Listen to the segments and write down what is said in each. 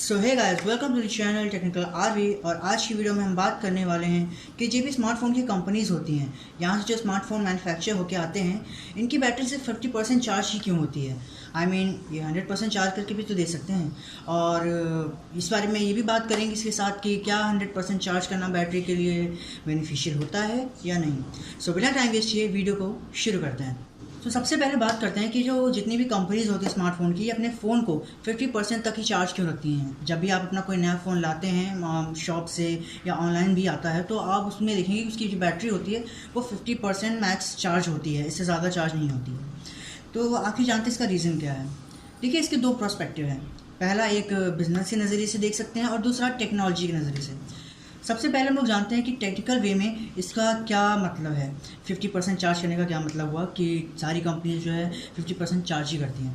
So hey guys, welcome to the channel technical RV. और आज की वीडियो में हम बात करने वाले हैं कि जो भी स्मार्टफोन की कंपनीज होती हैं, यहाँ से जो स्मार्टफोन मैन्युफैक्चर होकर आते हैं, इनकी बैटरी सिर्फ 50% चार्ज ही क्यों होती है। ये 100% चार्ज करके भी तो दे सकते हैं। और इस बारे में ये भी बात करेंगे इसके साथ कि क्या 100% चार्ज करना बैटरी के लिए बेनिफिशियल होता है या नहीं। सो बिना टाइम वेस्ट किए वीडियो को शुरू करते हैं। तो सबसे पहले बात करते हैं कि जो जितनी भी कंपनीज होती है स्मार्टफोन की, अपने फ़ोन को 50% तक ही चार्ज क्यों रखती हैं। जब भी आप अपना कोई नया फ़ोन लाते हैं शॉप से या ऑनलाइन भी आता है, तो आप उसमें देखेंगे कि उसकी जो बैटरी होती है वो 50% मैक्स चार्ज होती है, इससे ज़्यादा चार्ज नहीं होती है। तो आप ही जानते हैं इसका रीज़न क्या है। देखिए, इसके दो पर्सपेक्टिव हैं। पहला एक बिजनेस के नज़रिए से देख सकते हैं और दूसरा टेक्नोलॉजी के नज़रिए से। सबसे पहले हम लोग जानते हैं कि टेक्निकल वे में इसका क्या मतलब है। 50% चार्ज करने का क्या मतलब हुआ कि सारी कंपनीज जो है 50% चार्ज ही करती हैं।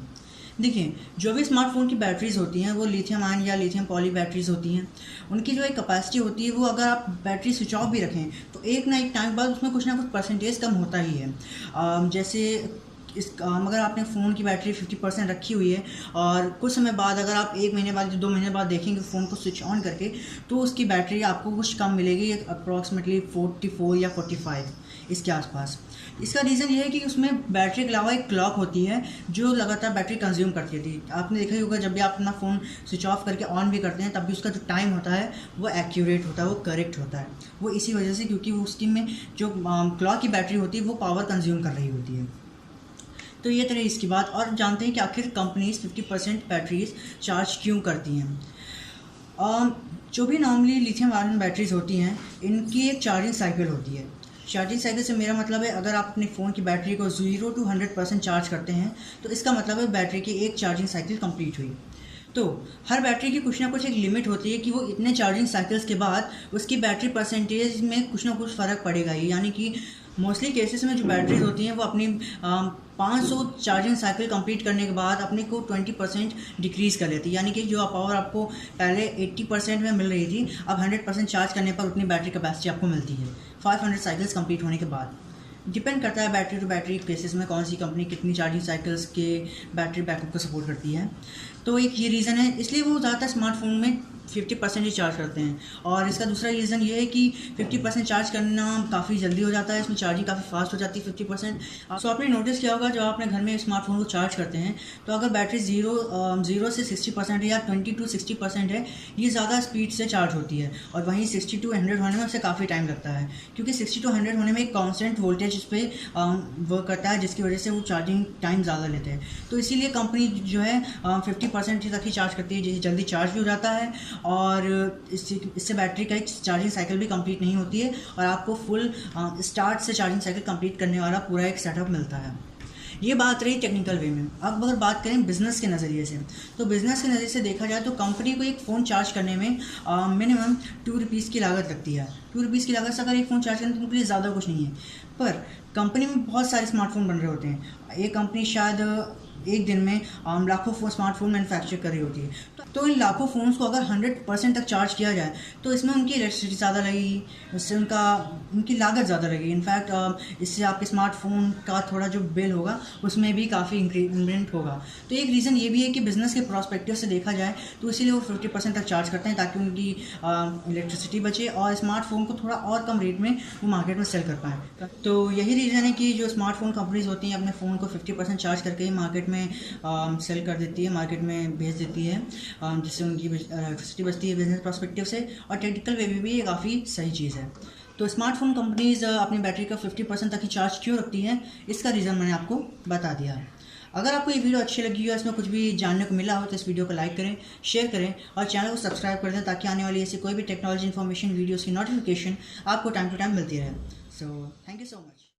देखिए, जो भी स्मार्टफोन की बैटरीज़ होती हैं वो लिथियम आयन या लिथियम पॉली बैटरीज़ होती हैं। उनकी जो एक कैपेसिटी होती है, वो अगर आप बैटरी स्विच ऑफ भी रखें तो एक ना एक टाइम बाद उसमें कुछ ना कुछ परसेंटेज कम होता ही है। जैसे अगर आपने फ़ोन की बैटरी 50% रखी हुई है और कुछ समय बाद अगर आप 1 महीने बाद या 2 महीने बाद देखेंगे फ़ोन को स्विच ऑन करके, तो उसकी बैटरी आपको कुछ कम मिलेगी, अप्रॉक्सीमेटली 44 या 45 इसके आसपास। इसका रीज़न ये है कि उसमें बैटरी के अलावा एक क्लॉक होती है जो लगातार बैटरी कंज्यूम करती थी। आपने देखा ही होगा, जब भी आप अपना फ़ोन स्विच ऑफ करके ऑन भी करते हैं तब भी उसका जो टाइम होता है वो एक्यूरेट होता है, वो करेक्ट होता है। वो इसी वजह से, क्योंकि उसकी में जो क्लॉक की बैटरी होती है वो पावर कंज्यूम कर रही होती है। तो ये तरह इसकी बात। और जानते हैं कि आखिर कंपनीज 50% बैटरीज चार्ज क्यों करती हैं। जो भी नॉर्मली लिथियम आयन बैटरीज होती हैं, इनकी एक चार्जिंग साइकिल होती है। चार्जिंग साइकिल से मेरा मतलब है, अगर आप अपने फ़ोन की बैटरी को 0 to 100% चार्ज करते हैं तो इसका मतलब है बैटरी की एक चार्जिंग साइकिल कंप्लीट हुई। तो हर बैटरी की कुछ ना कुछ एक लिमिट होती है कि वो इतने चार्जिंग साइकिल्स के बाद उसकी बैटरी परसेंटेज में कुछ ना कुछ फ़र्क पड़ेगा ही। यानी कि मोस्टली केसेस में जो बैटरीज होती हैं वो अपनी 500 चार्जिंग साइकिल कंप्लीट करने के बाद अपने को 20% डिक्रीज़ कर लेती है। यानी कि जो पावर आपको पहले 80% में मिल रही थी, अब 100% चार्ज करने पर उतनी बैटरी कैपेसिटी आपको मिलती है 500 साइकिल्स कंप्लीट होने के बाद। डिपेंड करता है बैटरी टू बैटरी केसेस में कौन सी कंपनी कितनी चार्जिंग साइकिल्स के बैटरी बैकअप को सपोर्ट करती है। तो एक ये रीज़न है, इसलिए वो ज़्यादातर स्मार्टफोन में 50% ही चार्ज करते हैं। और इसका दूसरा रीज़न ये है कि 50% चार्ज करना काफ़ी जल्दी हो जाता है, इसमें चार्जिंग काफ़ी फास्ट हो जाती है 50%। सो आपने नोटिस किया होगा, जब आप अपने घर में स्मार्टफोन को चार्ज करते हैं तो अगर बैटरी 0 से 60% है या 20 to 60% है, ये ज़्यादा स्पीड से चार्ज होती है। और वहीं 60 to 100 होने में उससे काफ़ी टाइम लगता है, क्योंकि 60 to 100 होने में एक कॉन्स्टेंट वोल्टेज इस पर वर्क करता है, जिसकी वजह से वो चार्जिंग टाइम ज़्यादा लेते हैं। तो इसीलिए कंपनी जो है 50% तक ही चार्ज करती है, जिससे जल्दी चार्ज भी हो जाता है और इससे बैटरी का एक चार्जिंग साइकिल भी कंप्लीट नहीं होती है और आपको फुल स्टार्ट से चार्जिंग साइकिल कंप्लीट करने वाला पूरा एक सेटअप मिलता है। ये बात रही टेक्निकल वे में। अब अगर बात करें बिज़नेस के नज़रिए से, तो बिज़नेस के नज़रिए से देखा जाए तो कंपनी को एक फ़ोन चार्ज करने में मिनिमम 2 रुपीज़ की लागत लगती है। 2 रुपीज़ की लागत से अगर एक फ़ोन चार्ज करें तो उनके लिए ज़्यादा कुछ नहीं है। पर कंपनी में बहुत सारे स्मार्टफोन बन रहे होते हैं। एक कंपनी शायद एक दिन में लाखों स्मार्टफोन मैन्युफैक्चर कर रही होती है। तो इन लाखों फ़ोन्स को अगर 100% तक चार्ज किया जाए तो इसमें उनकी इलेक्ट्रिसिटी ज़्यादा लगेगी, इससे उनकी लागत ज़्यादा लगेगी। इनफैक्ट इससे आपके स्मार्टफोन का थोड़ा जो बिल होगा उसमें भी काफ़ी इंक्रीमेंट होगा। तो एक रीज़न ये भी है कि बिज़नेस के प्रोस्पेक्टिव से देखा जाए तो इसीलिए वो 50% तक चार्ज करते हैं, ताकि उनकी इलेक्ट्रिसिटी बचे और स्मार्टफोन को थोड़ा और कम रेट में वो मार्केट में सेल कर पाएँ। तो यही रीज़न है कि जो स्मार्टफोन कंपनीज़ होती हैं अपने फ़ोन को 50% चार्ज करके ही मार्केट में सेल कर देती है, मार्केट में भेज देती है, जिससे उनकी इलेक्ट्रिसिटी बचती है बिजनेस पर्सपेक्टिव से। और टेक्निकल वे में भी ये काफ़ी सही चीज़ है। तो स्मार्टफोन कंपनीज अपनी बैटरी का 50% तक ही चार्ज क्यों रखती हैं, इसका रीज़न मैंने आपको बता दिया है। अगर आपको ये वीडियो अच्छी लगी हो, इसमें कुछ भी जानने को मिला हो, तो इस वीडियो को लाइक करें, शेयर करें और चैनल को सब्सक्राइब कर दें, ताकि आने वाली ऐसी कोई भी टेक्नोलॉजी इन्फॉर्मेशन वीडियोज़ की नोटिफिकेशन आपको टाइम टू टाइम मिलती रहे। So thank you so much.